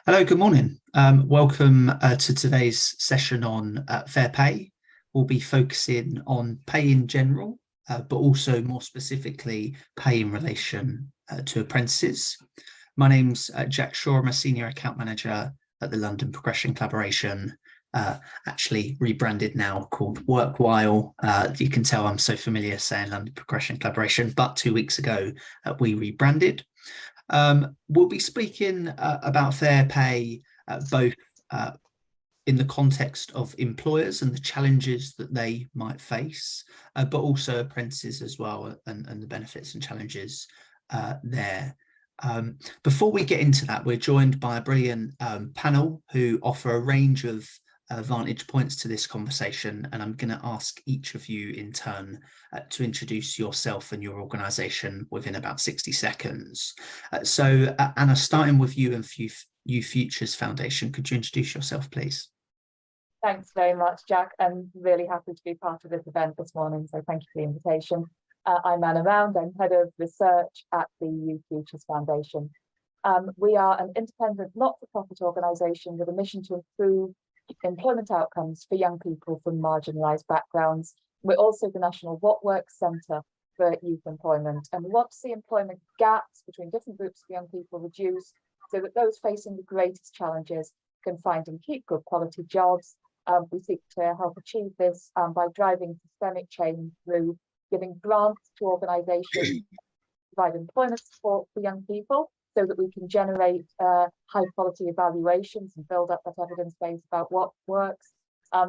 Hello, good morning. Welcome to today's session on fair pay. We'll be focusing on pay in general, but also more specifically pay in relation to apprentices. My name's Jack Shaw. I'm a senior account manager at the London Progression Collaboration, actually rebranded now called Workwhile. You can tell I'm so familiar saying London Progression Collaboration, but 2 weeks ago we rebranded. We'll be speaking about fair pay, both in the context of employers and the challenges that they might face, but also apprentices as well, and the benefits and challenges there. Before we get into that, we're joined by a brilliant panel who offer a range of vantage points to this conversation, and I'm going to ask each of you in turn to introduce yourself and your organisation within about 60 seconds. So Anna, starting with you and You Futures Foundation, could you introduce yourself, please? Thanks very much, Jack. I'm really happy to be part of this event this morning, so thank you for the invitation. I'm Anna Round. I'm Head of Research at the You Futures Foundation. We are an independent, not-for-profit organisation with a mission to improve employment outcomes for young people from marginalised backgrounds. We're also the National What Works Centre for Youth Employment, and we want to see employment gaps between different groups of young people reduced so that those facing the greatest challenges can find and keep good quality jobs. We seek to help achieve this by driving systemic change through giving grants to organisations to provide employment support for young people, so that we can generate high quality evaluations and build up that evidence base about what works,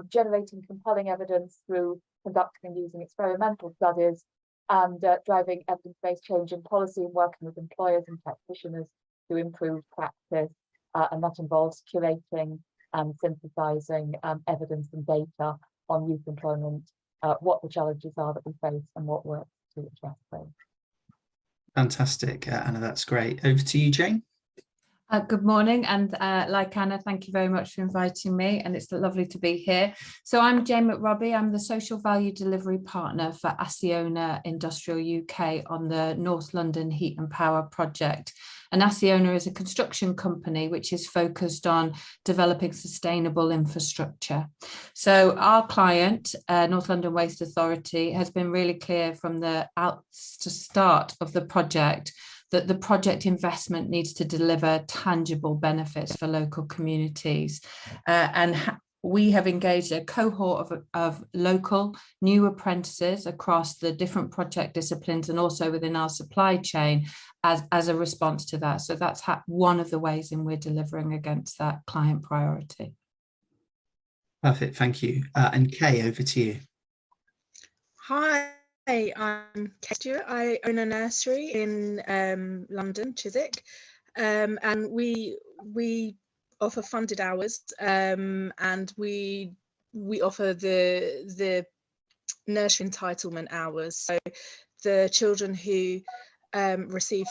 generating compelling evidence through conducting and using experimental studies, and driving evidence-based change in policy and working with employers and practitioners to improve practice. And that involves curating and synthesizing evidence and data on youth employment, what the challenges are that we face and what works to address those. Fantastic, Anna, that's great. Over to you, Jane. Good morning, and like Anna, thank you very much for inviting me, and it's lovely to be here. So I'm Jane McRobbie. I'm the Social Value Delivery Partner for Acciona Industrial UK on the North London Heat and Power project. And Acciona is a construction company which is focused on developing sustainable infrastructure. So our client, North London Waste Authority, has been really clear from the start of the project that the project investment needs to deliver tangible benefits for local communities. We have engaged a cohort of local new apprentices across the different project disciplines and also within our supply chain as a response to that. So that's one of the ways in we're delivering against that client priority. Perfect, thank you. And Kay, over to you. Hi. Hey, I'm Kate Stewart. I own a nursery in London, Chiswick, and we offer funded hours, and we offer the nursery entitlement hours. So the children who receive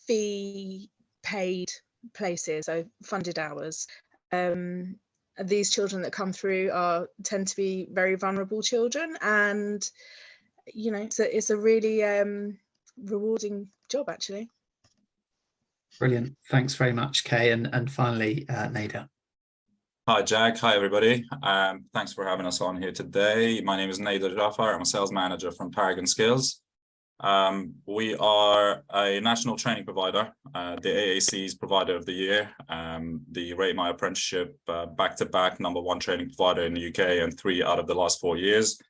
fee paid places, so funded hours. These children that come through tend to be very vulnerable children, and you know, so it's a really rewarding job, actually. Brilliant. Thanks very much, Kay. And finally, Nader. Hi, Jack. Hi, everybody. Thanks for having us on here today. My name is Nader Jafar. I'm a sales manager from Paragon Skills. We are a national training provider, the AAC's Provider of the Year, the Rate My Apprenticeship back-to-back #1 training provider in the UK, and 3 out of the last 4 years.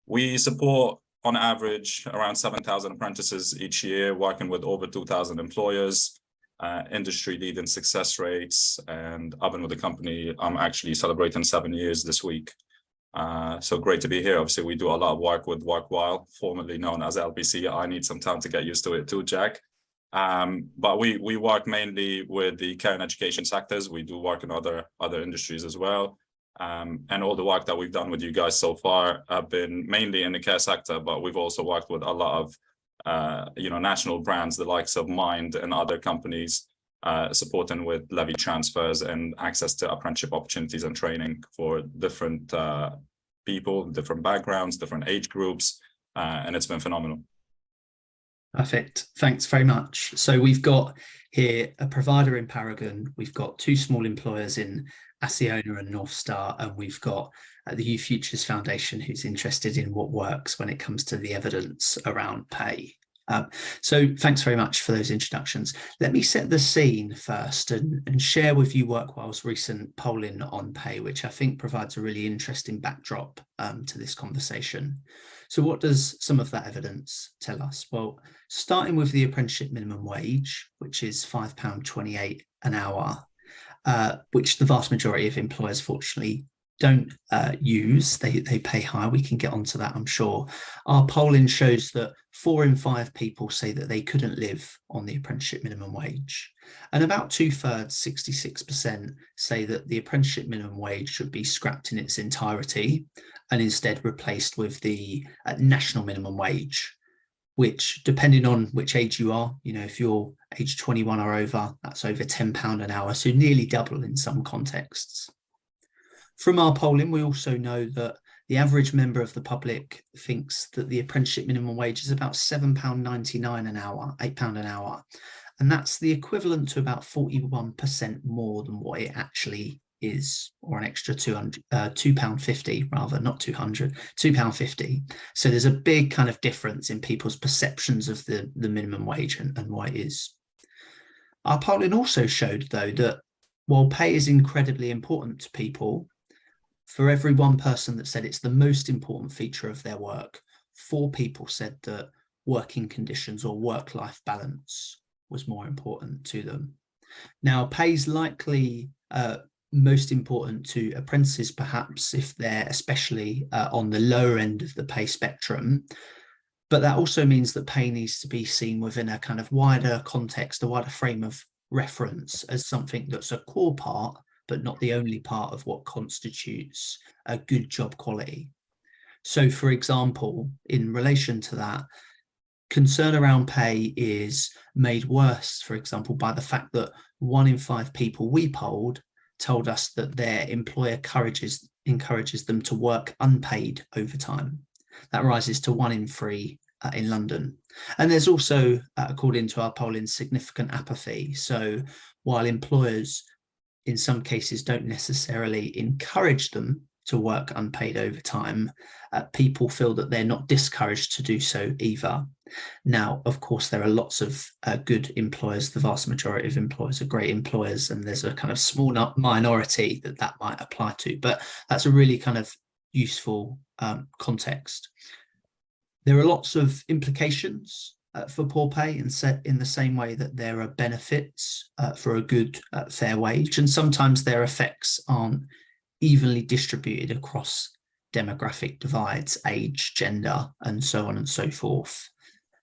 We support, on average, around 7,000 apprentices each year, working with over 2,000 employers, industry-leading success rates, and I've been with the company, I'm actually celebrating 7 years this week. So great to be here. Obviously, we do a lot of work with Workwhile, formerly known as LPC. I need some time to get used to it too, Jack. But we work mainly with the care and education sectors. We do work in other industries as well. And all the work that we've done with you guys so far have been mainly in the care sector, but we've also worked with a lot of national brands, the likes of Mind and other companies, supporting with levy transfers and access to apprenticeship opportunities and training for different people, different backgrounds, different age groups, and it's been phenomenal. Perfect. Thanks very much. So we've got here a provider in Paragon. We've got two small employers in Acciona and North Star, and we've got the Youth Futures Foundation, who's interested in what works when it comes to the evidence around pay. So thanks very much for those introductions. Let me set the scene first and share with you Workwhile's recent polling on pay, which I think provides a really interesting backdrop to this conversation. So what does some of that evidence tell us? Well, starting with the apprenticeship minimum wage, which is £5.28 an hour, which the vast majority of employers fortunately don't use. They pay high. We can get onto that, I'm sure. Our polling shows that 4 in 5 people say that they couldn't live on the apprenticeship minimum wage. And about 2/3, 66%, say that the apprenticeship minimum wage should be scrapped in its entirety and instead replaced with the national minimum wage, which, depending on which age you are, you know, if you're age 21 or over, that's over £10 an hour, so nearly double in some contexts. From our polling, we also know that the average member of the public thinks that the apprenticeship minimum wage is about £7.99 an hour, £8 an hour. And that's the equivalent to about 41% more than what it actually is, or an extra £2.50 rather, not 200, £2.50. So there's a big kind of difference in people's perceptions of the minimum wage and what it is. Our polling also showed, though, that while pay is incredibly important to people, for every one person that said it's the most important feature of their work, 4 people said that working conditions or work-life balance was more important to them. Now, pay is likely most important to apprentices, perhaps, if they're especially on the lower end of the pay spectrum. But that also means that pay needs to be seen within a kind of wider context, a wider frame of reference, as something that's a core part, but not the only part of what constitutes a good job quality. So, for example, in relation to that, concern around pay is made worse, for example, by the fact that 1 in 5 people we polled told us that their employer encourages them to work unpaid overtime. That rises to 1 in 3 in London. And there's also, according to our polling, significant apathy. So while employers in some cases don't necessarily encourage them to work unpaid overtime, people feel that they're not discouraged to do so either. Now, of course, there are lots of good employers. The vast majority of employers are great employers, and there's a kind of small minority that might apply to, but that's a really kind of useful context. There are lots of implications for poor pay, and set in the same way that there are benefits for a good fair wage, and sometimes their effects aren't evenly distributed across demographic divides, age, gender, and so on and so forth.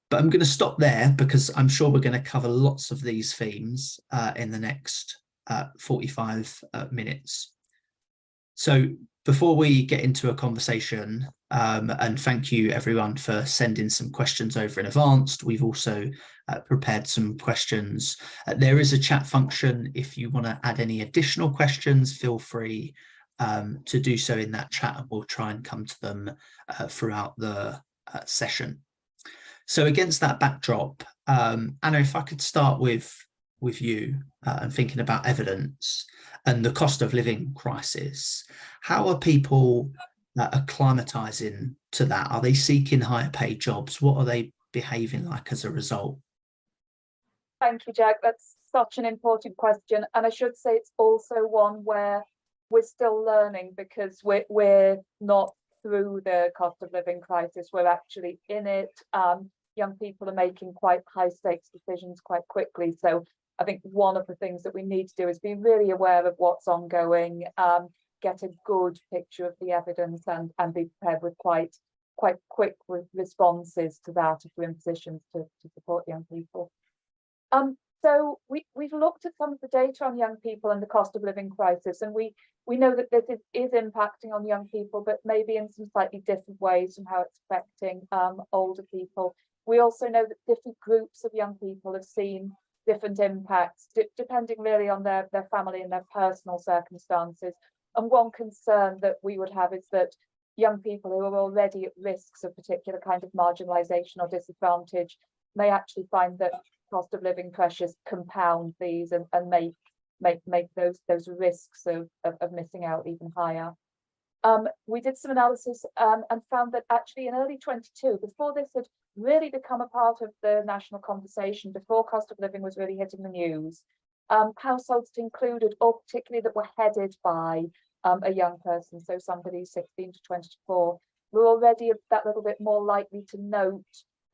But I'm going to stop there because I'm sure we're going to cover lots of these themes in the next 45 minutes. So before we get into a conversation, and thank you everyone for sending some questions over in advance. We've also prepared some questions. There is a chat function. If you want to add any additional questions, feel free to do so in that chat, and we'll try and come to them throughout the session. So against that backdrop, Anna, if I could start with you and thinking about evidence and the cost of living crisis, how are people acclimatizing to that? Are they seeking higher paid jobs? What are they behaving like as a result? Thank you, Jack. That's such an important question. And I should say it's also one where we're still learning, because we're not through the cost of living crisis. We're actually in it. Young people are making quite high stakes decisions quite quickly. So I think one of the things that we need to do is be really aware of what's ongoing, get a good picture of the evidence, and be prepared with quite quick responses to that if we're in positions to support young people. So we've looked at some of the data on young people and the cost of living crisis, and we know that this is impacting on young people, but maybe in some slightly different ways from how it's affecting older people. We also know that different groups of young people have seen different impacts, depending really on their family and their personal circumstances. And one concern that we would have is that young people who are already at risks of particular kind of marginalisation or disadvantage may actually find that cost of living pressures compound these and make those risks of missing out even higher. We did some analysis and found that actually in early 22, before this had really become a part of the national conversation, before cost of living was really hitting the news, households included, or particularly that were headed by a young person, so somebody 16 to 24, were already that little bit more likely to note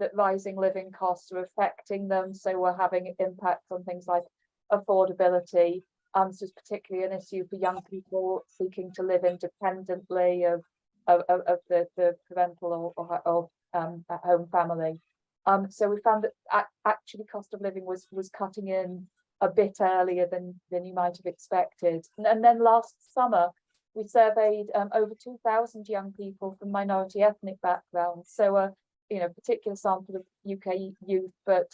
that rising living costs are affecting them, so we're having impacts on things like affordability. So it's particularly an issue for young people seeking to live independently of the parental or at home family. So we found that actually cost of living was cutting in a bit earlier than you might have expected. And then last summer, we surveyed over 2,000 young people from minority ethnic backgrounds. So a particular sample of UK youth, but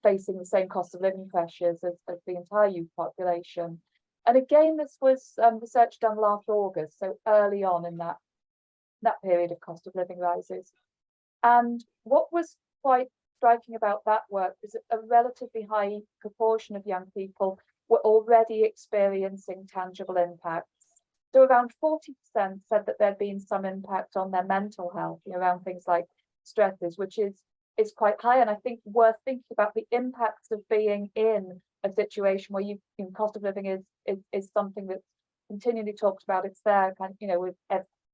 facing the same cost of living pressures as the entire youth population. And again, this was research done last August, so early on in that period of cost of living rises. And what was quite striking about that work is that a relatively high proportion of young people were already experiencing tangible impacts. So around 40% said that there'd been some impact on their mental health, around things like stresses, which is quite high, and I think worth thinking about the impacts of being in a situation where cost of living is something that's continually talked about. It's there, with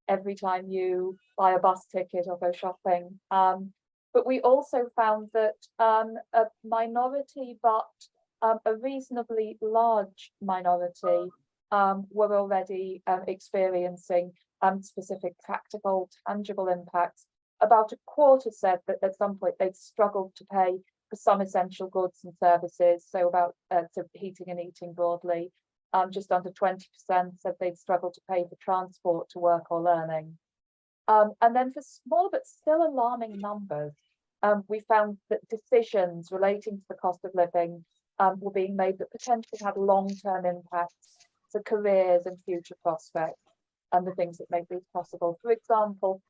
every time you buy a bus ticket or go shopping. But we also found that a minority, but a reasonably large minority, were already experiencing specific practical, tangible impacts. About a quarter said that at some point they'd struggled to pay for some essential goods and services, so about heating and eating broadly. Just under 20% said they'd struggled to pay for transport to work or learning. And then for small but still alarming numbers, we found that decisions relating to the cost of living were being made that potentially had long-term impacts to careers and future prospects and the things that make these possible. For example,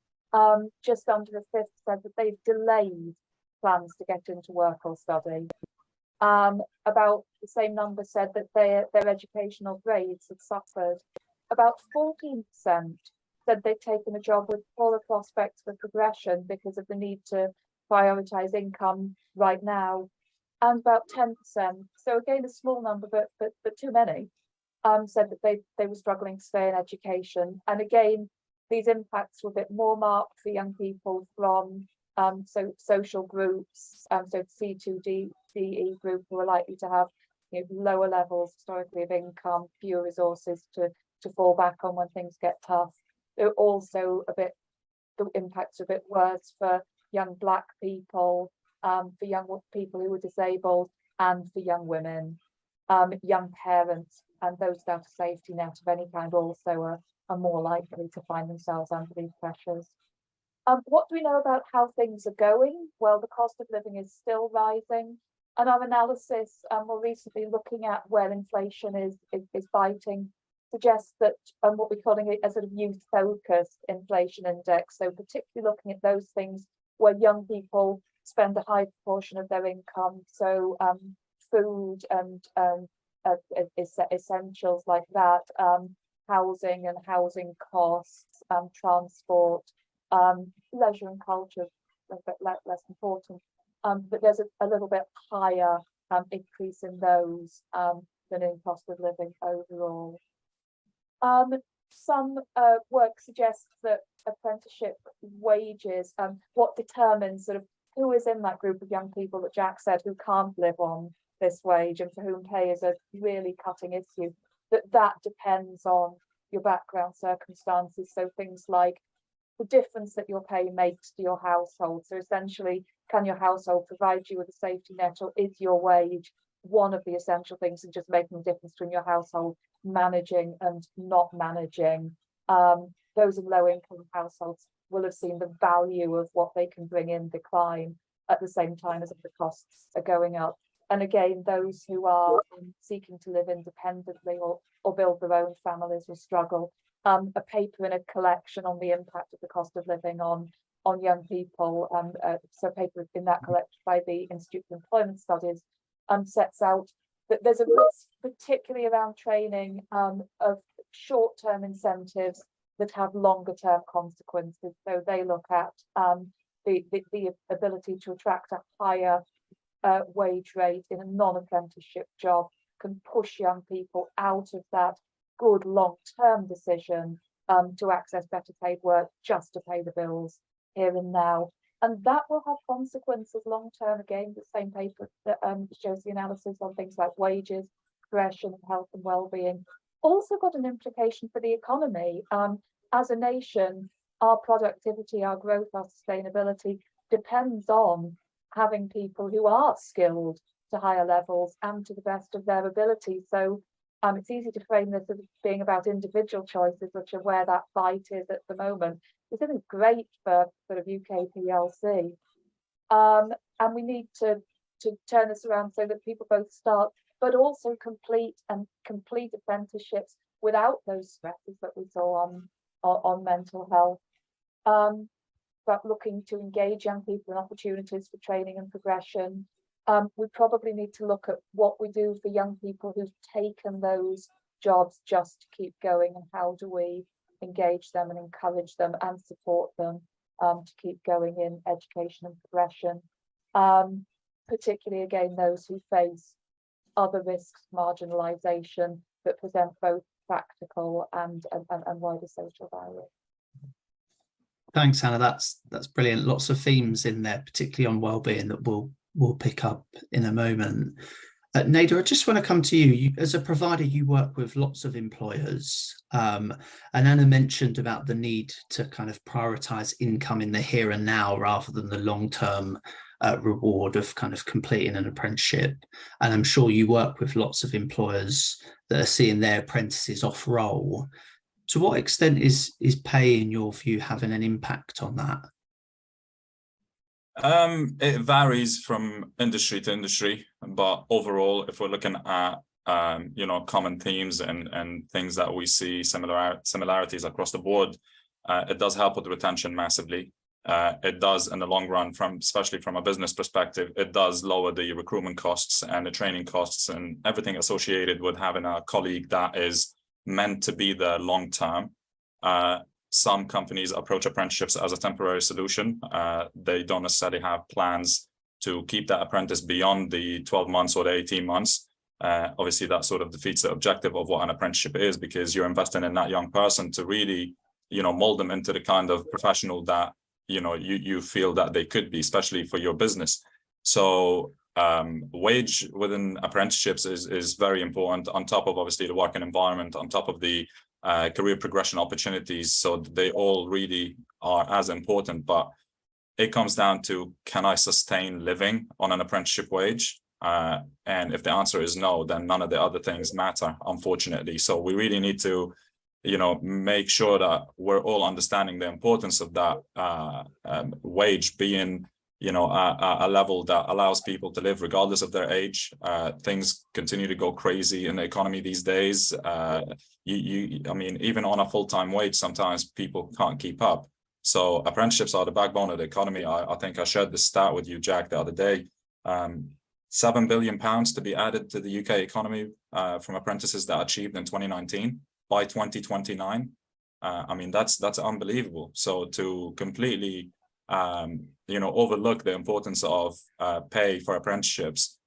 just under a fifth said that they've delayed plans to get into work or study. About the same number said that their educational grades had suffered. About 14% said they'd taken a job with poorer prospects for progression because of the need to prioritise income right now. And about 10%, so again a small number, but too many, said that they were struggling to stay in education. And again, these impacts were a bit more marked for young people from social groups, so C2D, DE group, who are likely to have lower levels historically of income, fewer resources to fall back on when things get tough. They're also the impacts are a bit worse for young Black people, for young people who were disabled, and for young women, young parents, and those without a safety net of any kind also are more likely to find themselves under these pressures. What do we know about how things are going? Well, the cost of living is still rising, and our analysis, more recently looking at where inflation is biting, suggests that what we're calling a sort of youth-focused inflation index, so particularly looking at those things where young people spend a high proportion of their income, so food and essentials like that, housing and housing costs, transport, leisure and culture, a bit less important, but there's a little bit higher increase in those than in cost of living overall. Some work suggests that apprenticeship wages, what determines sort of who is in that group of young people that Jack said who can't live on this wage and for whom pay is a really cutting issue, that depends on your background circumstances. So things like the difference that your pay makes to your household. So essentially, can your household provide you with a safety net, or is your wage one of the essential things in just making a difference between your household managing and not managing? Those in low income households will have seen the value of what they can bring in decline at the same time as the costs are going up. And again, those who are seeking to live independently or build their own families will struggle. A paper in a collection on the impact of the cost of living on on young people. So a paper in that collected by the Institute for Employment Studies sets out that there's a risk, particularly around training, of short-term incentives that have longer-term consequences. So they look at the ability to attract a higher wage rate in a non-apprenticeship job can push young people out of that good long-term decision to access better paid work just to pay the bills here and now. And that will have consequences long-term. Again, the same paper that shows the analysis on things like wages, progression, health and well-being. Also got an implication for the economy. As a nation, our productivity, our growth, our sustainability depends on having people who are skilled to higher levels and to the best of their ability. So it's easy to frame this as being about individual choices, which are where that fight is at the moment. This isn't great for sort of UK PLC. And we need to turn this around so that people both start, but also complete apprenticeships without those stresses that we saw on mental health. But looking to engage young people in opportunities for training and progression. We probably need to look at what we do for young people who've taken those jobs just to keep going, and how do we engage them and encourage them and support them to keep going in education and progression. Particularly again, those who face other risks, marginalisation, that present both practical and wider social barriers. Thanks, Hannah. That's brilliant. Lots of themes in there, particularly on wellbeing, that we'll pick up in a moment. Nader, I just want to come to you. As a provider, you work with lots of employers, and Anna mentioned about the need to kind of prioritise income in the here and now rather than the long-term reward of kind of completing an apprenticeship. And I'm sure you work with lots of employers that are seeing their apprentices off role. To what extent is pay, in your view, having an impact on that? It varies from industry to industry, but overall, if we're looking at common themes and things that we see similarities across the board, it does help with retention massively. It does, in the long run, especially from a business perspective, it does lower the recruitment costs and the training costs and everything associated with having a colleague that is meant to be there long term. Some companies approach apprenticeships as a temporary solution. They don't necessarily have plans to keep that apprentice beyond the 12 months or the 18 months. Obviously, that sort of defeats the objective of what an apprenticeship is, because you're investing in that young person to really, mold them into the kind of professional that, you feel that they could be, especially for your business. So wage within apprenticeships is very important, on top of obviously the working environment, on top of the career progression opportunities. So they all really are as important, but it comes down to, can I sustain living on an apprenticeship wage? And if the answer is no, then none of the other things matter, unfortunately. So we really need to, make sure that we're all understanding the importance of that wage being, a level that allows people to live regardless of their age. Things continue to go crazy in the economy these days. I mean, even on a full-time wage, sometimes people can't keep up. So apprenticeships are the backbone of the economy. I think I shared this stat with you, Jack, the other day. £7 billion to be added to the UK economy from apprentices that achieved in 2019 by 2029. I mean, that's unbelievable. So to completely overlook the importance of pay for apprenticeships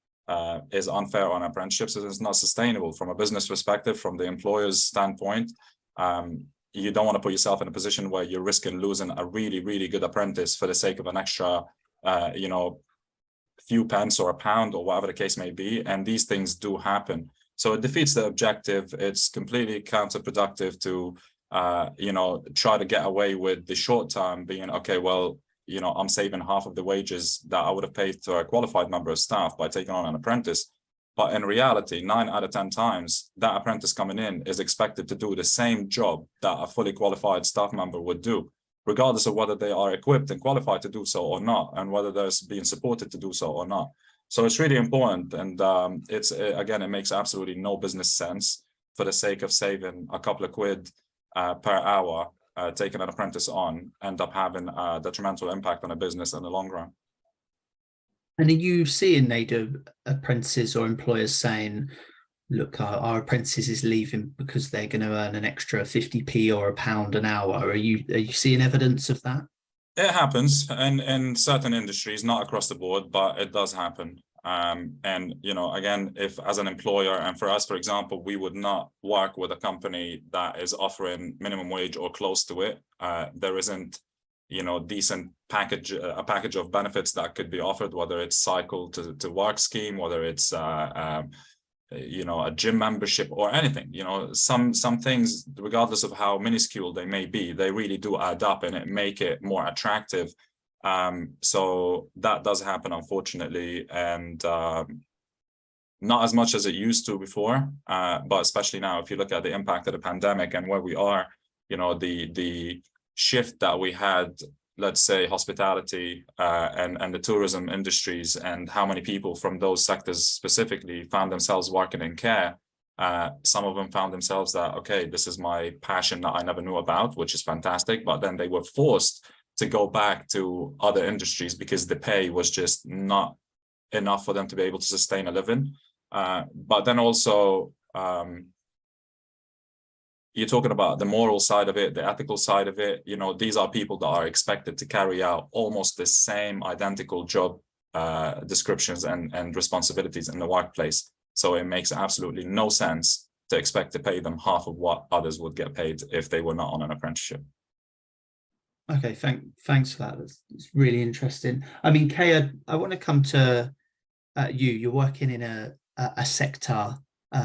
is unfair on apprenticeships. It's not sustainable from a business perspective, from the employer's standpoint. You don't want to put yourself in a position where you're risking losing a really, really good apprentice for the sake of an extra, few pence or a pound or whatever the case may be. And these things do happen. So it defeats the objective. It's completely counterproductive to, try to get away with the short term being, okay, well, I'm saving half of the wages that I would have paid to a qualified member of staff by taking on an apprentice. But in reality, 9 out of 10 times, that apprentice coming in is expected to do the same job that a fully qualified staff member would do, regardless of whether they are equipped and qualified to do so or not, and whether they're being supported to do so or not. So it's really important. And it makes absolutely no business sense for the sake of saving a couple of quid per hour taking an apprentice on end up having a detrimental impact on a business in the long run. And are you seeing NAIDA apprentices or employers saying, look, our apprentices is leaving because they're going to earn an extra 50p or £1 an hour? Are you seeing evidence of that? It happens in certain industries, not across the board, but it does happen. And, you know, again, if as an employer, and for us, for example, we would not work with a company that is offering minimum wage or close to it. There isn't, you know, decent package, a package of benefits that could be offered, whether it's cycle to work scheme, whether it's, you know, a gym membership or anything. You know, some things, regardless of how minuscule they may be, they really do add up and it make it more attractive. So that does happen, unfortunately, and not as much as it used to before, but especially now, if you look at the impact of the pandemic and where we are, you know, the shift that we had, let's say hospitality and the tourism industries, and how many people from those sectors specifically found themselves working in care. Some of them found themselves that, okay, this is my passion that I never knew about, which is fantastic, but then they were forced to go back to other industries because the pay was just not enough for them to be able to sustain a living. But then also, you're talking about the moral side of it, the ethical side of it. You know, these are people that are expected to carry out almost the same identical job descriptions and responsibilities in the workplace. So it makes absolutely no sense to expect to pay them half of what others would get paid if they were not on an apprenticeship. Okay, thanks for that. That's really interesting. I mean, Kay, I want to come to you. You're working in a sector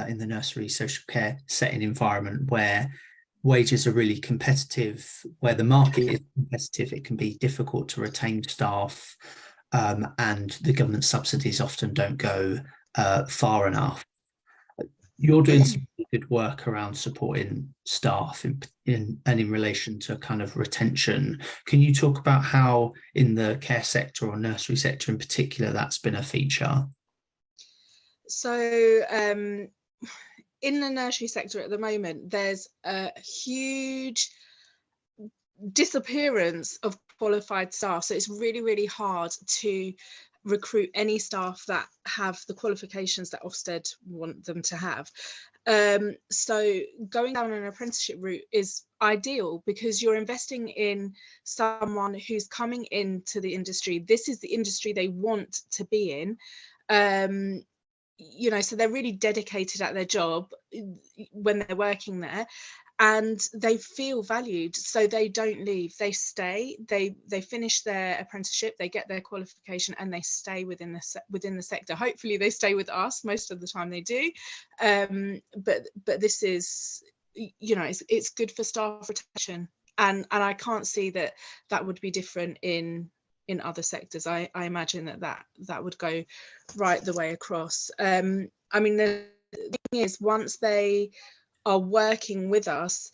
in the nursery social care setting environment where wages are really competitive, where the market is competitive. It can be difficult to retain staff, and the government subsidies often don't go far enough. You're doing some good work around supporting staff in relation to kind of retention. Can you talk about how in the care sector or nursery sector in particular that's been a feature? So in the nursery sector at the moment, there's a huge disappearance of qualified staff. So it's really, really hard to recruit any staff that have the qualifications that Ofsted want them to have. So going down an apprenticeship route is ideal because you're investing in someone who's coming into the industry. This is the industry they want to be in. You know, so they're really dedicated at their job when they're working there, and they feel valued, so they don't leave. They stay. They finish their apprenticeship, they get their qualification, and they stay within the sector. Hopefully, they stay with us. Most of the time, they do. But this is, you know, it's good for staff retention, and I can't see that would be different in other sectors. I imagine that would go right the way across. I mean, the thing is, once they are working with us,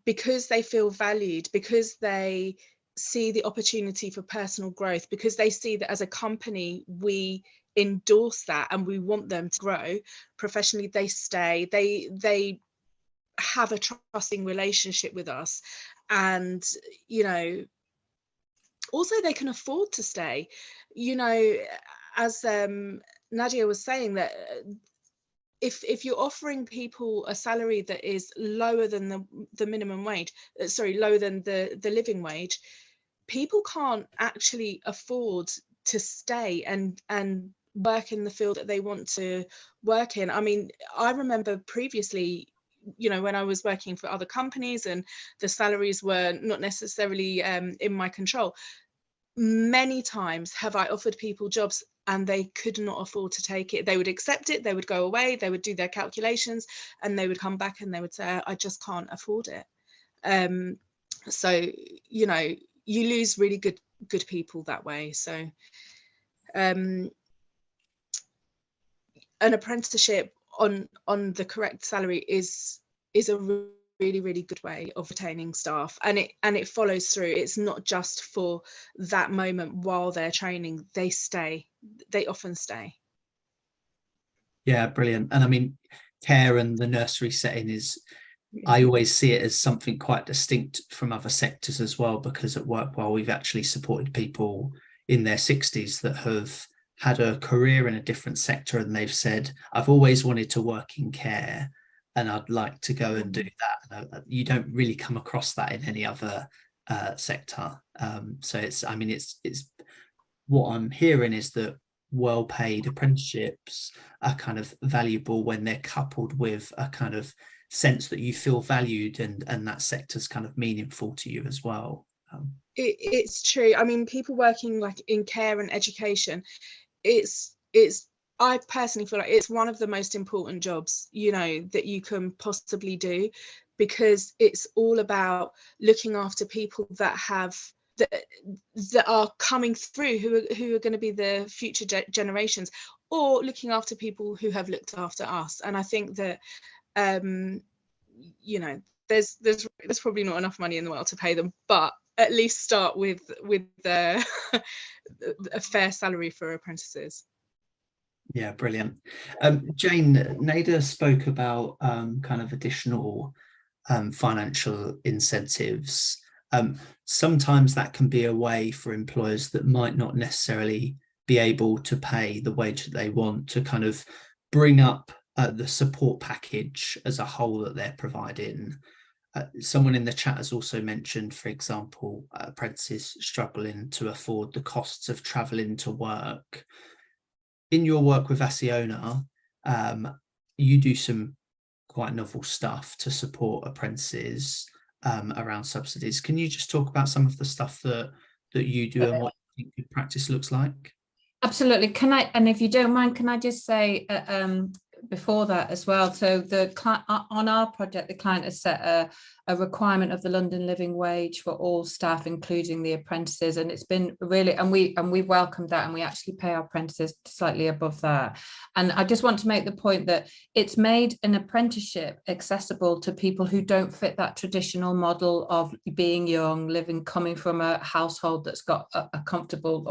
because they feel valued, because they see the opportunity for personal growth, because they see that as a company we endorse that and we want them to grow professionally, they stay. They have a trusting relationship with us, and, you know, also they can afford to stay. You know, as Nadia was saying, that if you're offering people a salary that is lower than the minimum wage, lower than the living wage, people can't actually afford to stay and work in the field that they want to work in. I mean, I remember previously, you know, when I was working for other companies and the salaries were not necessarily in my control, many times have I offered people jobs and they could not afford to take it. They would accept it, they would go away, they would do their calculations, and they would come back and they would say, I just can't afford it. So, you know, you lose really good people that way. So an apprenticeship on the correct salary is a really good way of retaining staff, and it follows through. It's not just for that moment while they're training. They often stay. Yeah, brilliant. And I mean, care and the nursery setting is I always see it as something quite distinct from other sectors as well, because at Workwhile we've actually supported people in their 60s that have had a career in a different sector, and they've said, I've always wanted to work in care and I'd like to go and do that. And you don't really come across that in any other sector. So it's what I'm hearing is that well-paid apprenticeships are kind of valuable when they're coupled with a kind of sense that you feel valued, and that sector's kind of meaningful to you as well. It's true. I mean, people working like in care and education, I personally feel like it's one of the most important jobs, you know, that you can possibly do, because it's all about looking after people that are coming through, who are going to be the future generations, or looking after people who have looked after us. And I think that you know, there's probably not enough money in the world to pay them, but at least start with a fair salary for apprentices. Yeah, brilliant. Jane, Nader spoke about kind of additional financial incentives. Sometimes that can be a way for employers that might not necessarily be able to pay the wage that they want to kind of bring up the support package as a whole that they're providing. Someone in the chat has also mentioned, for example, apprentices struggling to afford the costs of travelling to work. In your work with Acciona, you do some quite novel stuff to support apprentices around subsidies. Can you just talk about some of the stuff that you do and what you think good practice looks like? Absolutely. Can I, and if you don't mind, can I just say before that as well, so on our project, the client has set a requirement of the London living wage for all staff, including the apprentices, and it's been really, and we welcome that, and we actually pay our apprentices slightly above that. And I just want to make the point that it's made an apprenticeship accessible to people who don't fit that traditional model of being young, coming from a household that's got a comfortable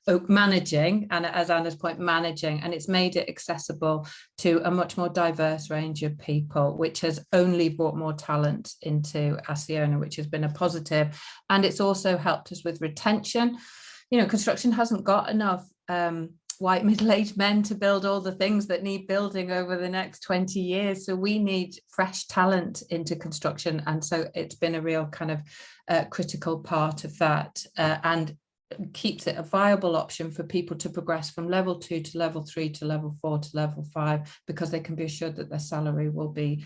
or managing, and as Anna's point, managing, and it's made it accessible to a much more diverse range of people, which has only brought more talent into Acciona, which has been a positive. And it's also helped us with retention. You know, construction hasn't got enough white middle-aged men to build all the things that need building over the next 20 years. So we need fresh talent into construction. And so it's been a real kind of critical part of that, and keeps it a viable option for people to progress from level 2 to level 3 to level 4 to level 5, because they can be assured that their salary will be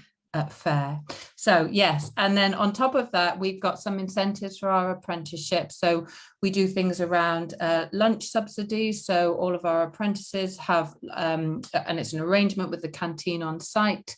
fair. So yes, and then on top of that, we've got some incentives for our apprenticeships. So we do things around lunch subsidies. So all of our apprentices have, and it's an arrangement with the canteen on site,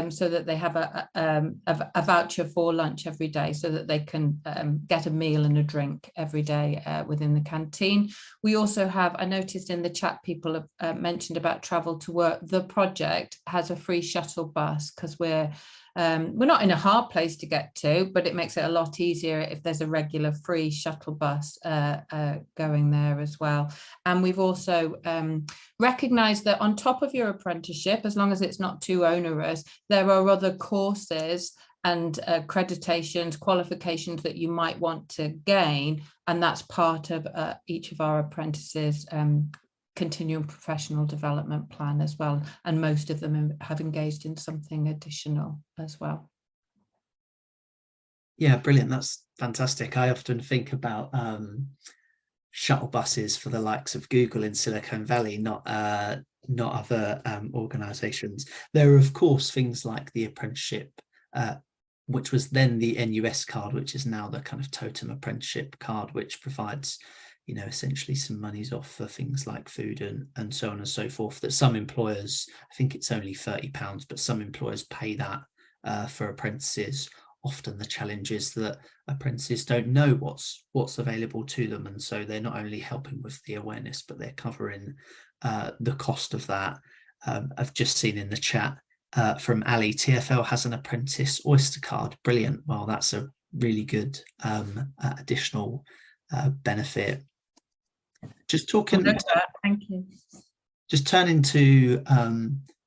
so that they have a voucher for lunch every day, so that they can get a meal and a drink every day within the canteen. We also have, I noticed in the chat, people have mentioned about travel to work. The project has a free shuttle bus, because we're not in a hard place to get to, but it makes it a lot easier if there's a regular free shuttle bus going there as well. And we've also recognised that on top of your apprenticeship, as long as it's not too onerous, there are other courses and accreditations, qualifications that you might want to gain, and that's part of each of our apprentices' continuing professional development plan as well, and most of them have engaged in something additional as well. Yeah, brilliant. That's fantastic. I often think about shuttle buses for the likes of Google in Silicon Valley, not other organizations. There are, of course, things like the apprenticeship, which was then the NUS card, which is now the kind of totem apprenticeship card, which provides, you know, essentially some monies off for things like food and so on and so forth, that some employers, I think it's only £30, but some employers pay that for apprentices. Often the challenge is that apprentices don't know what's available to them, and so they're not only helping with the awareness, but they're covering the cost of that. I've just seen in the chat from Ali, TfL has an apprentice Oyster card. Brilliant. Well, that's a really good additional benefit. Just talking, thank you. Just turning to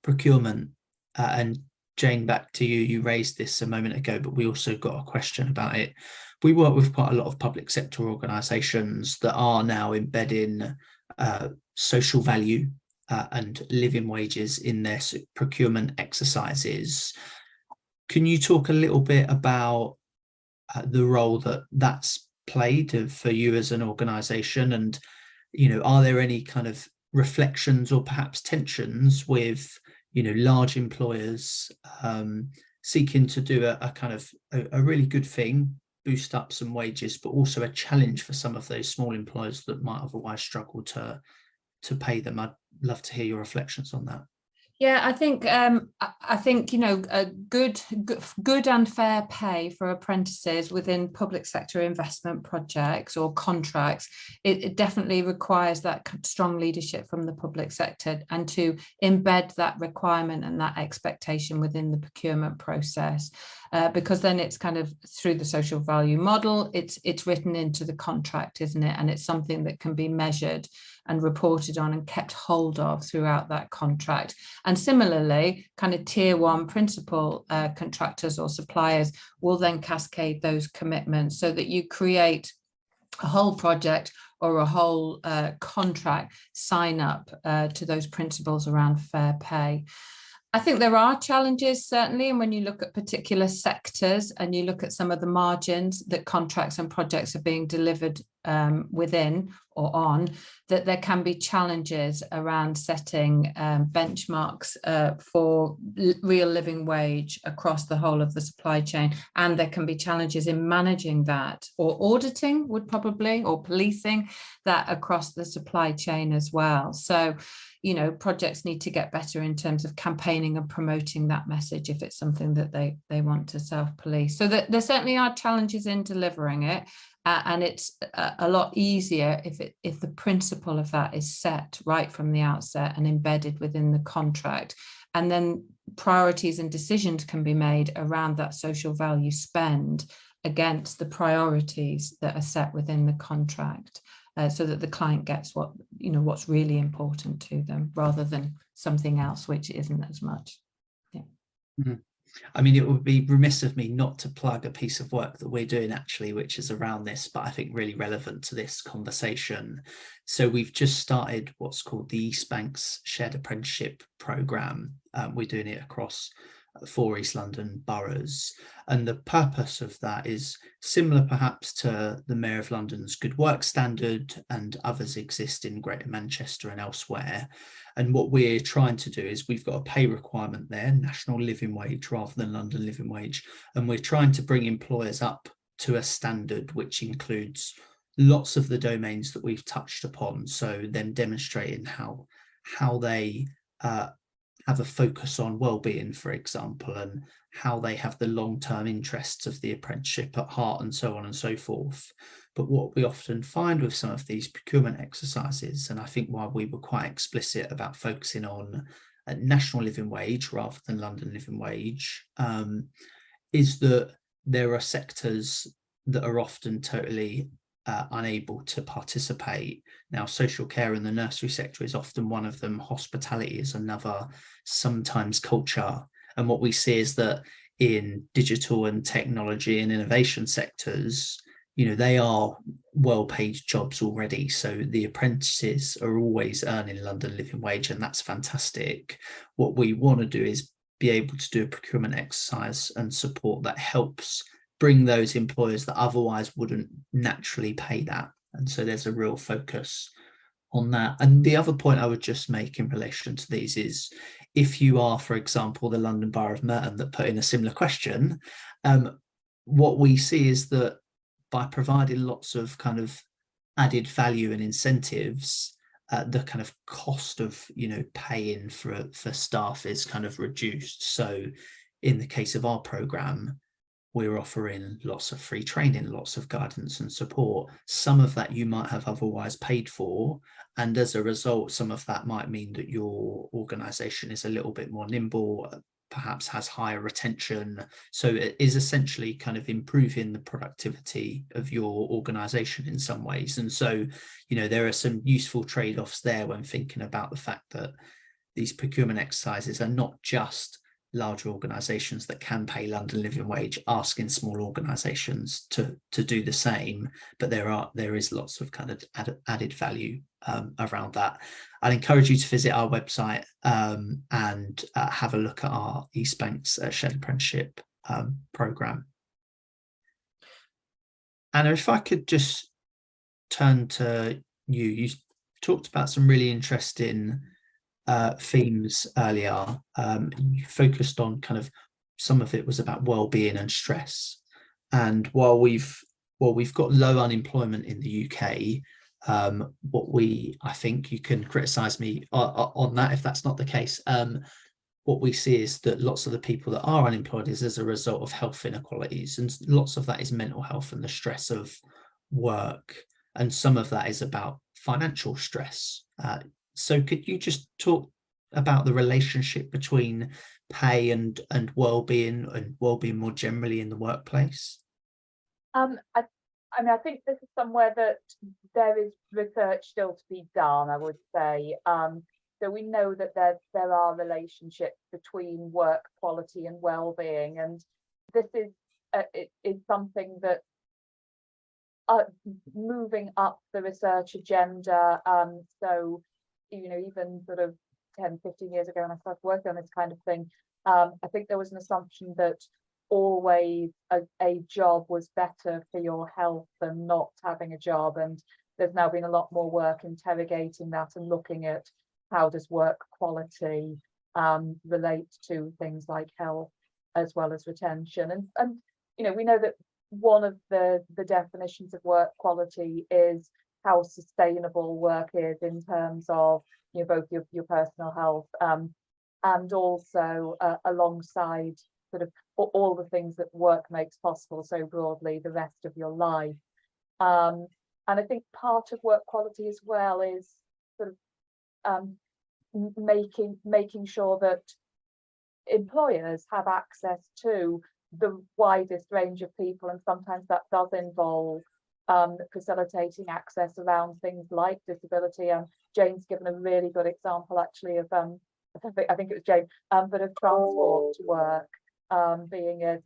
procurement, and Jane, back to you. You raised this a moment ago, but we also got a question about it. We work with quite a lot of public sector organisations that are now embedding social value and living wages in their procurement exercises. Can you talk a little bit about the role that that's played for you as an organisation, and are there any kind of reflections or perhaps tensions with large employers seeking to do a kind of a really good thing, boost up some wages, but also a challenge for some of those small employers that might otherwise struggle to pay them? I'd love to hear your reflections on that. Yeah, I think a good and fair pay for apprentices within public sector investment projects or contracts, it definitely requires that strong leadership from the public sector, and to embed that requirement and that expectation within the procurement process, because then it's kind of through the social value model, it's written into the contract, isn't it? And it's something that can be measured and reported on and kept hold of throughout that contract. And similarly, kind of tier one principal contractors or suppliers will then cascade those commitments, so that you create a whole project or a whole contract sign up to those principles around fair pay. I think there are challenges, certainly, and when you look at particular sectors and you look at some of the margins that contracts and projects are being delivered within or on, that there can be challenges around setting benchmarks for real living wage across the whole of the supply chain, and there can be challenges in managing that, or auditing would probably, or policing that across the supply chain as well. So projects need to get better in terms of campaigning and promoting that message if it's something that they want to self-police. So there certainly are challenges in delivering it, and it's a lot easier if the principle of that is set right from the outset and embedded within the contract, and then priorities and decisions can be made around that social value spend against the priorities that are set within the contract. So that the client gets what's really important to them, rather than something else which isn't as much. Yeah. Mm-hmm. I mean, it would be remiss of me not to plug a piece of work that we're doing actually, which is around this, but I think really relevant to this conversation. So we've just started what's called the East Banks Shared Apprenticeship Programme. We're doing it across 4 East London boroughs, and the purpose of that is similar perhaps to the Mayor of London's Good Work Standard, and others exist in Greater Manchester and elsewhere. And what we're trying to do is, we've got a pay requirement there, national living wage rather than London living wage, and we're trying to bring employers up to a standard which includes lots of the domains that we've touched upon. So then demonstrating how they have a focus on well-being, for example, and how they have the long-term interests of the apprenticeship at heart, and so on and so forth. But what we often find with some of these procurement exercises, and I think why we were quite explicit about focusing on national living wage rather than London living wage, is that there are sectors that are often totally unable to participate. Now, social care and the nursery sector is often one of them. Hospitality is another, sometimes culture. And what we see is that in digital and technology and innovation sectors, they are well-paid jobs already. So the apprentices are always earning London living wage, and that's fantastic. What we want to do is be able to do a procurement exercise and support that helps bring those employers that otherwise wouldn't naturally pay that. And so there's a real focus on that. And the other point I would just make in relation to these is, if you are, for example, the London Borough of Merton that put in a similar question, what we see is that by providing lots of kind of added value and incentives, the kind of cost of paying for staff is kind of reduced. So in the case of our programme, we're offering lots of free training, lots of guidance and support. Some of that you might have otherwise paid for, and as a result, some of that might mean that your organisation is a little bit more nimble, perhaps has higher retention. So it is essentially kind of improving the productivity of your organisation in some ways. And so, there are some useful trade-offs there when thinking about the fact that these procurement exercises are not just larger organisations that can pay London living wage asking small organisations to do the same, but there is lots of kind of added value around that. I'd encourage you to visit our website and have a look at our East Banks Shared Apprenticeship programme. Anna, if I could just turn to you. You talked about some really interesting themes earlier. You focused on kind of, some of it was about well-being and stress. And while we've got low unemployment in the UK, I think you can criticise me on that if that's not the case. What we see is that lots of the people that are unemployed is as a result of health inequalities, and lots of that is mental health and the stress of work, and some of that is about financial stress. So could you just talk about the relationship between pay and well-being, and well-being more generally in the workplace? I mean, I think this is somewhere that there is research still to be done, I would say. So we know that there are relationships between work quality and well-being, and this is something that moving up the research agenda. So, you know, even sort of 10, 15 years ago when I started working on this kind of thing, I think there was an assumption that always a job was better for your health than not having a job. And there's now been a lot more work interrogating that and looking at how does work quality relate to things like health as well as retention. And you know, we know that one of the definitions of work quality is how sustainable work is in terms of, you know, both your personal health and also alongside sort of all the things that work makes possible, so broadly the rest of your life. And I think part of work quality as well is sort of making sure that employers have access to the widest range of people, and sometimes that does involve facilitating access around things like disability. Jane's given a really good example actually of I think it was Jane, but of transport to work being a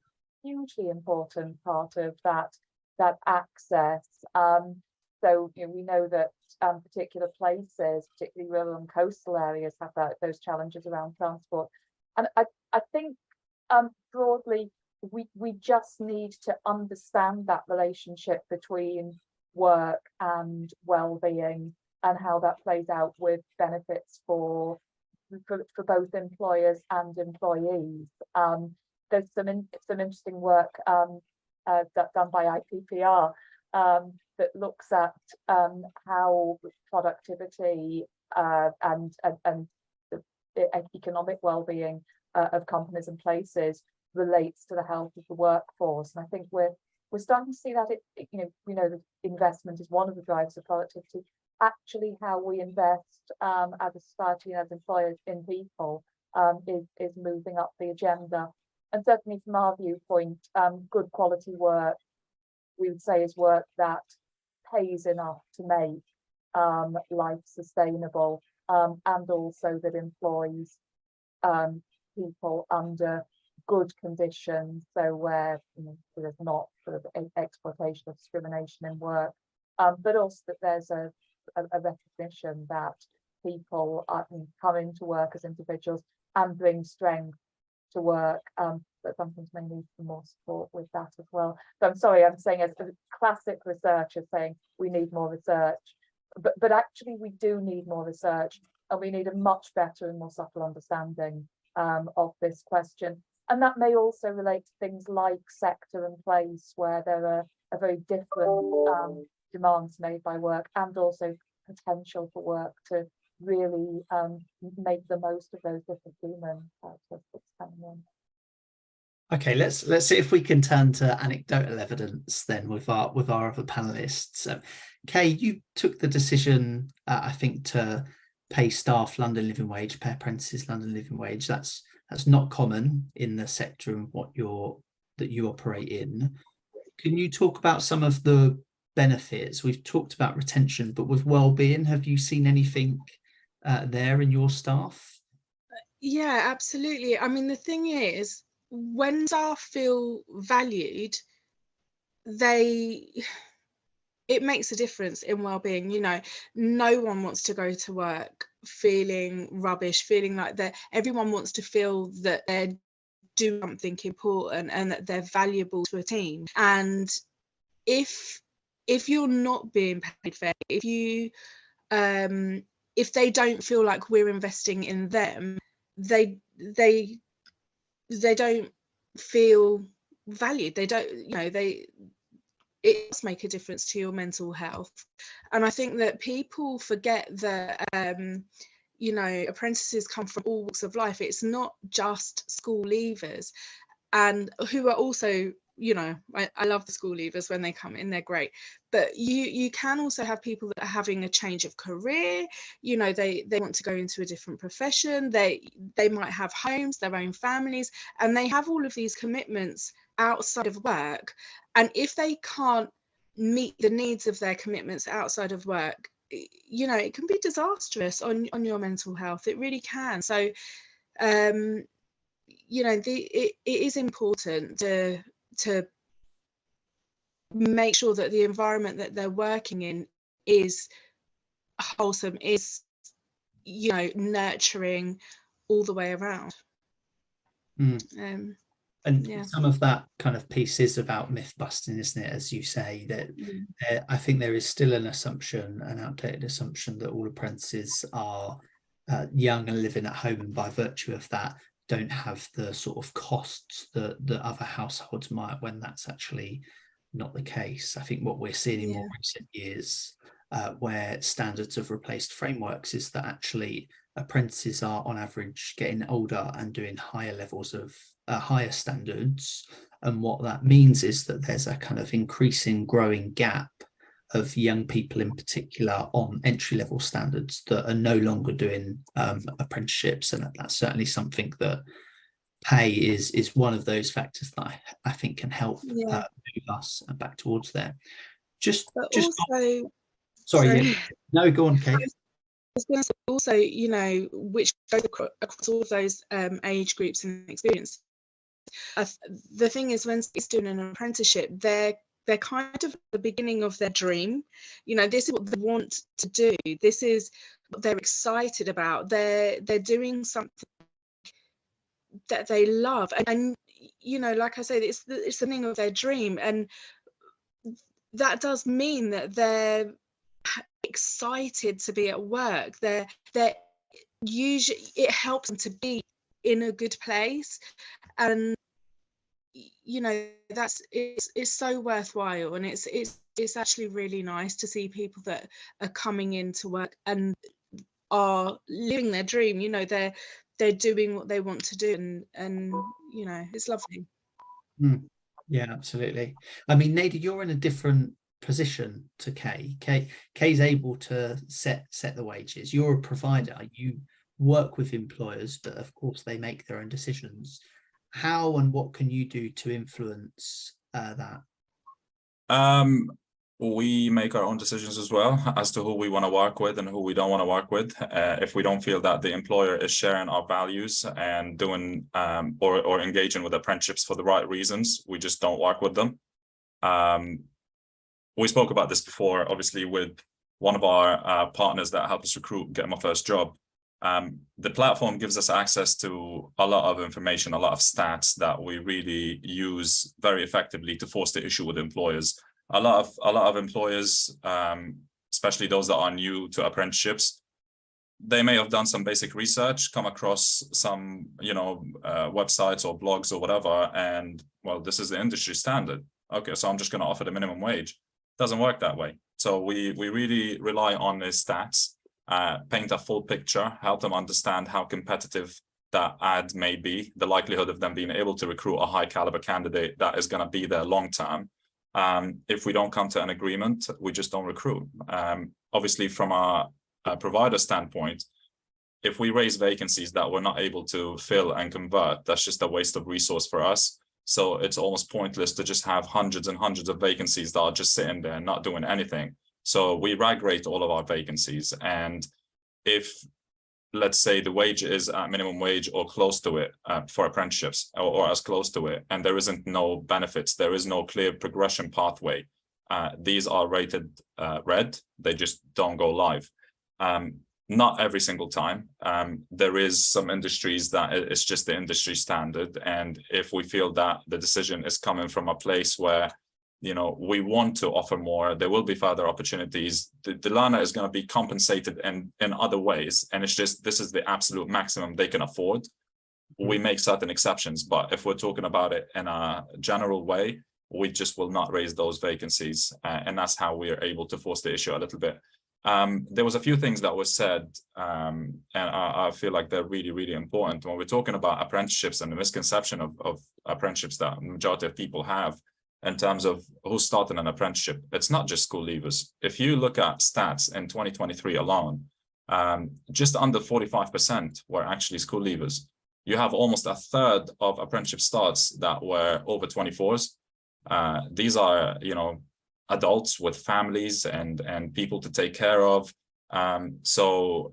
hugely important part of that access. So, you know, we know that particular places, particularly rural and coastal areas, have those challenges around transport. And I think broadly, we just need to understand that relationship between work and well-being and how that plays out with benefits for both employers and employees. There's some interesting work done by IPPR that looks at how productivity and the economic well-being of companies and places relates to the health of the workforce. And I think we're starting to see that you know, we know that investment is one of the drivers of productivity. Actually, how we invest as a society and as employers in people is moving up the agenda. And certainly from our viewpoint, good quality work, we would say, is work that pays enough to make life sustainable, and also that employs people under good conditions, so where, you know, there's not sort of exploitation or discrimination in work, but also that there's a recognition that people come into work as individuals and bring strength to work, but sometimes may need some more support with that as well. So I'm sorry, I'm saying as a classic researcher saying we need more research, but actually we do need more research, and we need a much better and more subtle understanding of this question. And that may also relate to things like sector and place, where there are very different demands made by work, and also potential for work to really make the most of those different human characteristics coming in. Okay, let's see if we can turn to anecdotal evidence then with our other panelists. Kay, you took the decision, I think, to pay staff London living wage, pay apprentices London living wage. That's not common in the sector and that you operate in. Can you talk about some of the benefits? We've talked about retention, but with well-being, have you seen anything there in your staff? Yeah, absolutely. I mean, the thing is, when staff feel valued, it makes a difference in well-being. You know, no one wants to go to work feeling rubbish, feeling like everyone wants to feel that they're doing something important and that they're valuable to a team. And if you're not being paid fair, if they don't feel like we're investing in them, they don't feel valued. They don't, you know, it does make a difference to your mental health. And I think that people forget that you know, apprentices come from all walks of life. It's not just school leavers, and who are also, you know, I love the school leavers when they come in, they're great. But you can also have people that are having a change of career. You know, they want to go into a different profession. They might have homes, their own families, and they have all of these commitments outside of work. And if they can't meet the needs of their commitments outside of work, you know, it can be disastrous on your mental health. It really can. So you know, it is important to make sure that the environment that they're working in is wholesome, is, you know, nurturing all the way around. And yeah. some of that kind of piece is about myth busting, isn't it? As you say, that I think there is still an assumption, an outdated assumption, that all apprentices are young and living at home, and by virtue of that don't have the sort of costs that other households might, when that's actually not the case. I think what we're seeing in more recent years, where standards have replaced frameworks, is that actually apprentices are on average getting older and doing higher levels of higher standards. And what that means is that there's a kind of increasing growing gap of young people in particular on entry-level standards that are no longer doing apprenticeships. And that's certainly something that pay is one of those factors that I think can help move us back towards there. Also, sorry. Yeah. No, go on, Kate. Also, you know, which goes across all of those age groups and experience. The thing is, when it's doing an apprenticeship, they're kind of at the beginning of their dream. You know, this is what they want to do. This is what they're excited about. They're doing something that they love, and you know, like I said, it's the thing of their dream, and that does mean that they're excited to be at work. They're usually, it helps them to be in a good place, and you know, it's so worthwhile. And it's actually really nice to see people that are coming into work and are living their dream. You know, they're doing what they want to do, and you know, it's lovely. Yeah, absolutely. I mean, Nada, you're in a different position to Kay. Kay's able to set the wages. You're a provider. You work with employers, but of course they make their own decisions. How and what can you do to influence that? We make our own decisions as well as to who we want to work with and who we don't want to work with. If we don't feel that the employer is sharing our values and doing or engaging with apprenticeships for the right reasons, we just don't work with them. We spoke about this before, obviously, with one of our partners that helped us recruit, get my first job. The platform gives us access to a lot of information, a lot of stats that we really use very effectively to force the issue with employers. A lot of employers, especially those that are new to apprenticeships, they may have done some basic research, come across some, you know, websites or blogs or whatever, and well, this is the industry standard. Okay, so I'm just going to offer the minimum wage. Doesn't work that way. So we really rely on the stats, paint a full picture, help them understand how competitive that ad may be, the likelihood of them being able to recruit a high caliber candidate that is going to be there long term. If we don't come to an agreement, we just don't recruit. Obviously, from a provider standpoint, if we raise vacancies that we're not able to fill and convert, that's just a waste of resource for us. So it's almost pointless to just have hundreds and hundreds of vacancies that are just sitting there and not doing anything. So we rag rate all of our vacancies. And if let's say the wage is at minimum wage or close to it for apprenticeships, or as close to it, and there isn't no benefits, there is no clear progression pathway. These are rated red, they just don't go live. Not every single time. There is some industries that it's just the industry standard, and if we feel that the decision is coming from a place where, you know, we want to offer more, there will be further opportunities. The learner is going to be compensated in other ways, and it's just, this is the absolute maximum they can afford. We make certain exceptions, but if we're talking about it in a general way, we just will not raise those vacancies, and that's how we are able to force the issue a little bit. There was a few things that were said, and I feel like they're really, really important. When we're talking about apprenticeships and the misconception of apprenticeships that the majority of people have in terms of who's starting an apprenticeship, it's not just school leavers. If you look at stats in 2023 alone, just under 45% were actually school leavers. You have almost a third of apprenticeship starts that were over 24s. These are, you know, adults with families and people to take care of. So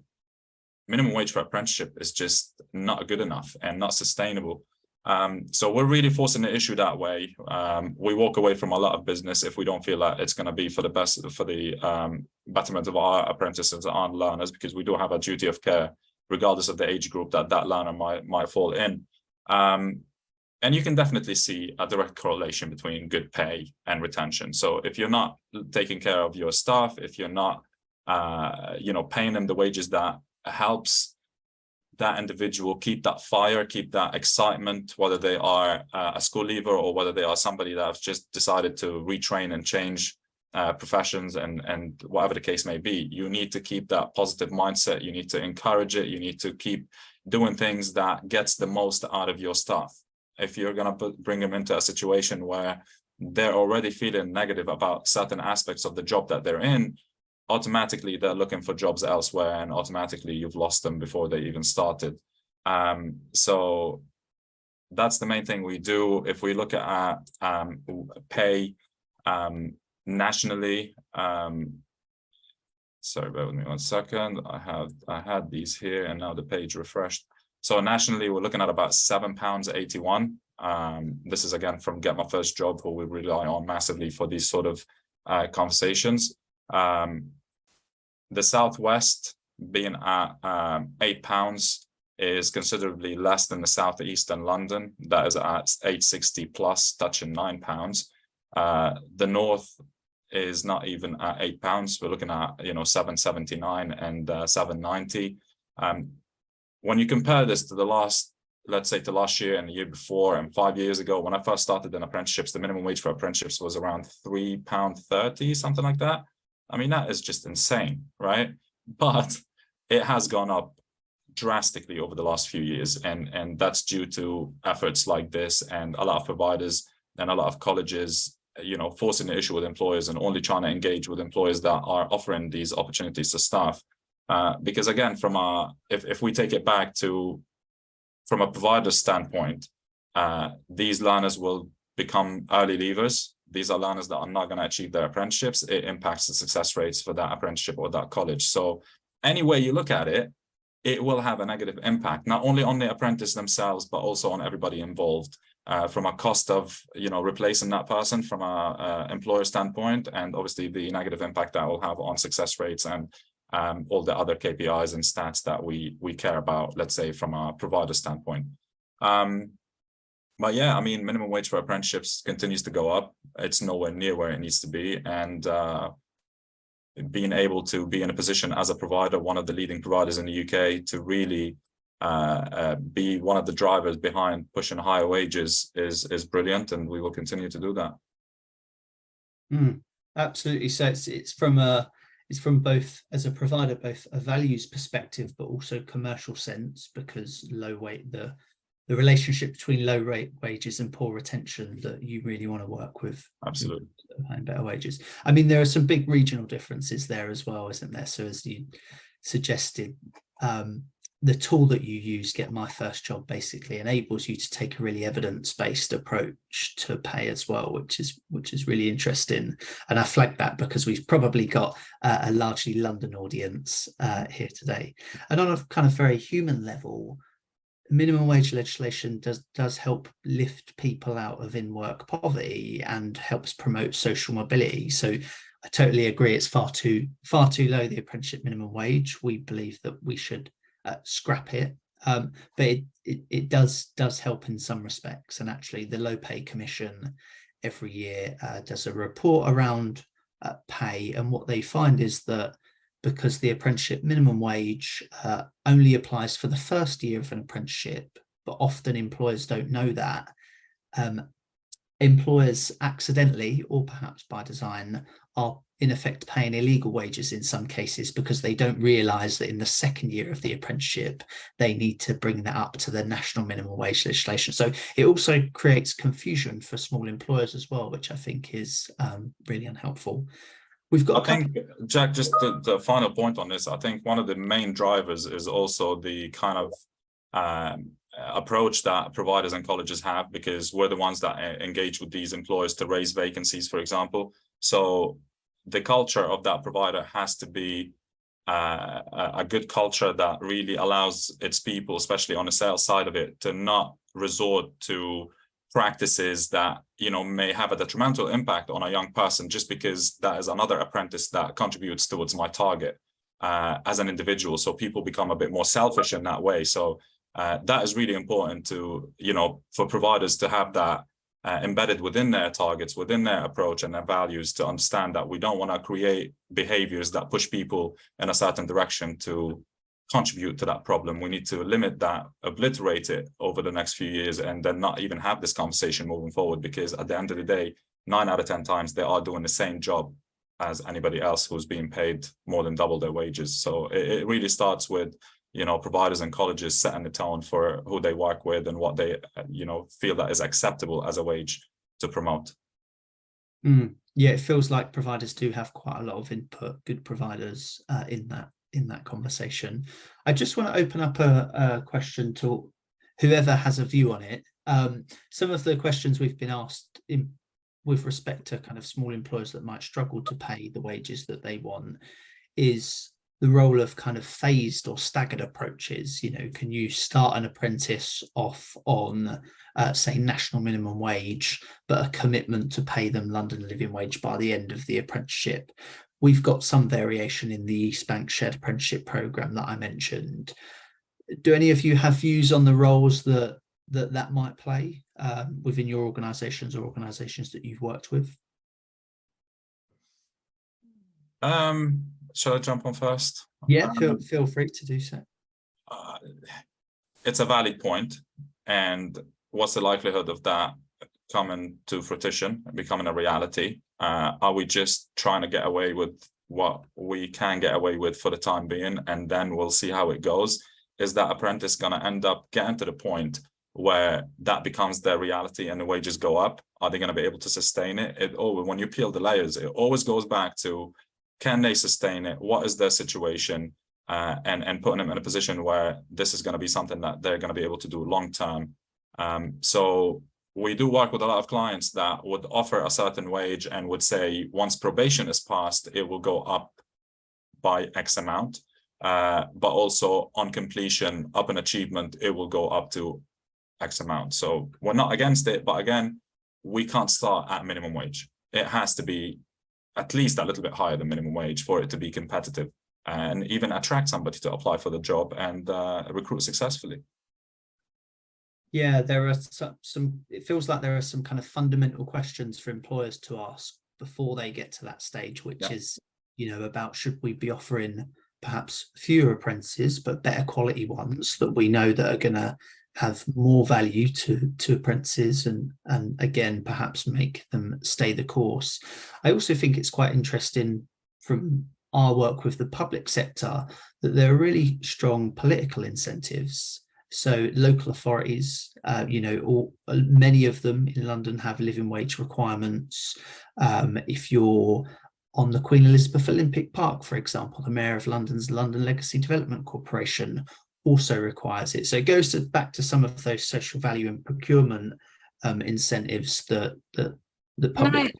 minimum wage for apprenticeship is just not good enough and not sustainable. So we're really forcing the issue that way. We walk away from a lot of business if we don't feel that it's going to be for the best, for the betterment of our apprentices and our learners, because we do have a duty of care, regardless of the age group that learner might fall in. And you can definitely see a direct correlation between good pay and retention. So if you're not taking care of your staff, if you're not, you know, paying them the wages that helps that individual keep that fire, keep that excitement, whether they are a school leaver or whether they are somebody that has just decided to retrain and change professions and whatever the case may be, you need to keep that positive mindset. You need to encourage it. You need to keep doing things that gets the most out of your staff. If you're going to bring them into a situation where they're already feeling negative about certain aspects of the job that they're in, automatically they're looking for jobs elsewhere, and automatically you've lost them before they even started. So that's the main thing we do. If we look at pay nationally, sorry, bear with me 1 second. I had these here and now the page refreshed. So nationally, we're looking at about £7.81. This is again from Get My First Job, who we rely on massively for these sort of conversations. The Southwest being at £8 is considerably less than the Southeast and London. That is at £8.60 plus, touching £9. The North is not even at £8. We're looking at, you know, £7.79 and £7.90. When you compare this to the last, let's say to last year and the year before and 5 years ago, when I first started in apprenticeships, the minimum wage for apprenticeships was around £3.30, something like that. I mean, that is just insane, right? But it has gone up drastically over the last few years. And that's due to efforts like this and a lot of providers and a lot of colleges, you know, forcing the issue with employers and only trying to engage with employers that are offering these opportunities to staff. Because again, if we take it back to, from a provider standpoint, these learners will become early leavers. These are learners that are not going to achieve their apprenticeships. It impacts the success rates for that apprenticeship or that college. So any way you look at it, it will have a negative impact, not only on the apprentice themselves, but also on everybody involved, from a cost of, you know, replacing that person from a employer standpoint, and obviously the negative impact that will have on success rates and all the other KPIs and stats that we care about, let's say from a provider standpoint. But yeah, I mean, minimum wage for apprenticeships continues to go up. It's nowhere near where it needs to be. And being able to be in a position as a provider, one of the leading providers in the UK, to really be one of the drivers behind pushing higher wages is brilliant. And we will continue to do that. Absolutely. So it's from both, as a provider, both a values perspective, but also commercial sense, because the relationship between low rate wages and poor retention that you really want to work with. Absolutely. And better wages. I mean, there are some big regional differences there as well, isn't there? So as you suggested, the tool that you use, Get My First Job, basically enables you to take a really evidence-based approach to pay as well, which is really interesting. And I flagged that because we've probably got a largely London audience here today. And on a kind of very human level, minimum wage legislation does help lift people out of in-work poverty and helps promote social mobility. So I totally agree, it's far too low, the apprenticeship minimum wage. We believe that we should scrap it, but it does help in some respects. And actually the Low Pay Commission every year does a report around pay, and what they find is that because the apprenticeship minimum wage only applies for the first year of an apprenticeship, but often employers don't know that, employers accidentally, or perhaps by design, are in effect paying illegal wages in some cases because they don't realise that in the second year of the apprenticeship they need to bring that up to the national minimum wage legislation. So it also creates confusion for small employers as well, which I think is really unhelpful. We've got Jack, just the final point on this, I think one of the main drivers is also the kind of approach that providers and colleges have, because we're the ones that engage with these employers to raise vacancies, for example. So the culture of that provider has to be a good culture that really allows its people, especially on the sales side of it, to not resort to practices that, you know, may have a detrimental impact on a young person just because that is another apprentice that contributes towards my target as an individual. So people become a bit more selfish in that way. So that is really important to, you know, for providers to have that embedded within their targets, within their approach and their values, to understand that we don't want to create behaviors that push people in a certain direction to contribute to that problem. We need to limit that, obliterate it over the next few years, and then not even have this conversation moving forward, because at the end of the day, 9 out of 10 times they are doing the same job as anybody else who's being paid more than double their wages. So it really starts with, you know, providers and colleges setting the tone for who they work with and what they, you know, feel that is acceptable as a wage to promote. Yeah, it feels like providers do have quite a lot of input, good providers in that conversation. I just want to open up a question to whoever has a view on it. Some of the questions we've been asked with respect to kind of small employers that might struggle to pay the wages that they want is the role of kind of phased or staggered approaches. You know, can you start an apprentice off on say national minimum wage, but a commitment to pay them London living wage by the end of the apprenticeship? We've got some variation in the East Bank Shared Apprenticeship Programme that I mentioned. Do any of you have views on the roles that might play within your organisations or organisations that you've worked with? Shall I jump on first? Yeah, feel free to do so. It's a valid point. And what's the likelihood of that coming to fruition and becoming a reality? Are we just trying to get away with what we can get away with for the time being, and then we'll see how it goes? Is that apprentice going to end up getting to the point where that becomes their reality and the wages go up? Are they going to be able to sustain it? When you peel the layers, it always goes back to, can they sustain it? What is their situation? And putting them in a position where this is going to be something that they're going to be able to do long term. So we do work with a lot of clients that would offer a certain wage and would say, once probation is passed, it will go up by X amount. But also on completion, upon achievement, it will go up to X amount. So we're not against it, but again, we can't start at minimum wage. It has to be at least a little bit higher than minimum wage for it to be competitive and even attract somebody to apply for the job and recruit successfully. Yeah, there are some, it feels like there are some kind of fundamental questions for employers to ask before they get to that stage, which is, you know, about should we be offering perhaps fewer apprentices, but better quality ones that we know that are going to have more value to apprentices and again, perhaps make them stay the course. I also think it's quite interesting from our work with the public sector that there are really strong political incentives. So local authorities, you know, many of them in London have living wage requirements. If you're on the Queen Elizabeth Olympic Park, for example, the Mayor of London's London Legacy Development Corporation also requires it. So it goes back to some of those social value and procurement incentives that the public.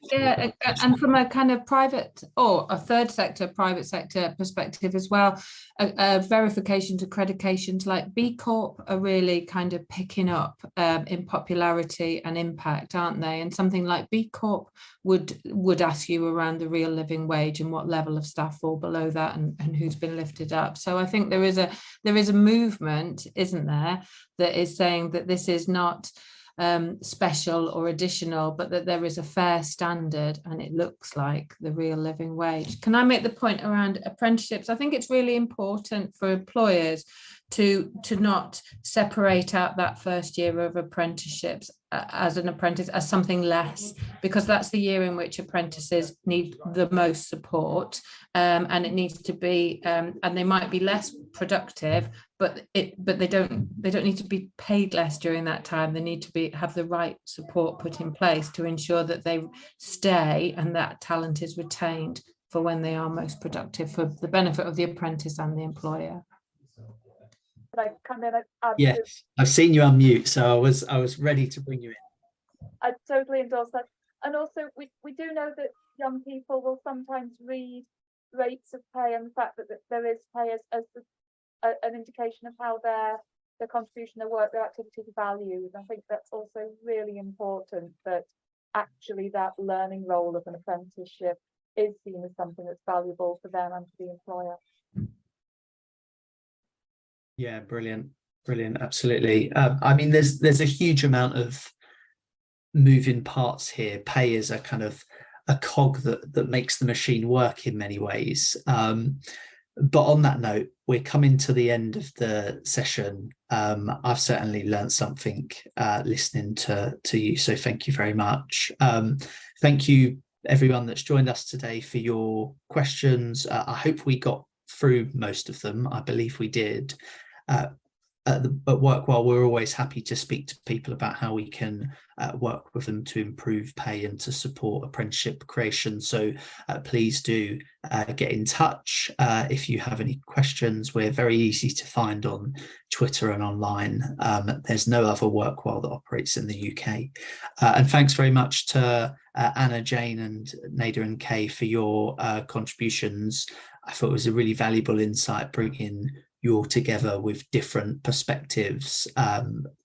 And from a kind of private or a third sector, private sector perspective as well, verifications, accreditations like B Corp are really kind of picking up in popularity and impact, aren't they? And something like B Corp would ask you around the real living wage and what level of staff fall below that, and who's been lifted up. So I think there is a movement, isn't there, that is saying that this is not special or additional, but that there is a fair standard and it looks like the real living wage. Can I make the point around apprenticeships? I think it's really important for employers to not separate out that first year of apprenticeships as an apprentice as something less, because that's the year in which apprentices need the most support, and it needs to be and they might be less productive, but they don't need to be paid less during that time. They need to have the right support put in place to ensure that they stay and that talent is retained for when they are most productive, for the benefit of the apprentice and the employer. Could I come in? Yes, I've seen you unmute, so I was ready to bring you in. I totally endorse that. And also, we do know that young people will sometimes read rates of pay and the fact that there is pay as an indication of how their contribution, their work, their activity is valued. I think that's also really important, that actually that learning role of an apprenticeship is seen as something that's valuable for them and for the employer. Yeah, brilliant, absolutely. I mean, there's a huge amount of moving parts here. Pay is a kind of a cog that makes the machine work in many ways. But on that note, we're coming to the end of the session. I've certainly learned something listening to you, so thank you very much. Thank you everyone that's joined us today for your questions. I hope we got through most of them. I believe we did. At Workwhile, we're always happy to speak to people about how we can work with them to improve pay and to support apprenticeship creation. So please do get in touch if you have any questions. We're very easy to find on Twitter and online. There's no other Workwhile that operates in the UK. And thanks very much to Anna, Jane and Nader and Kay for your contributions. I thought it was a really valuable insight, bringing you all together with different perspectives,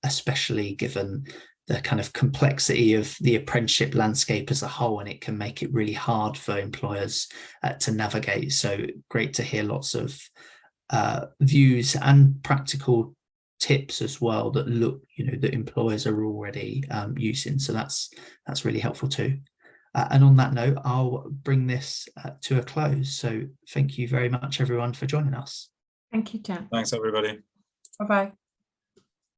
especially given the kind of complexity of the apprenticeship landscape as a whole, and it can make it really hard for employers to navigate. So great to hear lots of views and practical tips as well that that employers are already using. So that's really helpful too. And on that note, I'll bring this to a close. So thank you very much, everyone, for joining us. Thank you, Jack. Thanks, everybody. Bye-bye.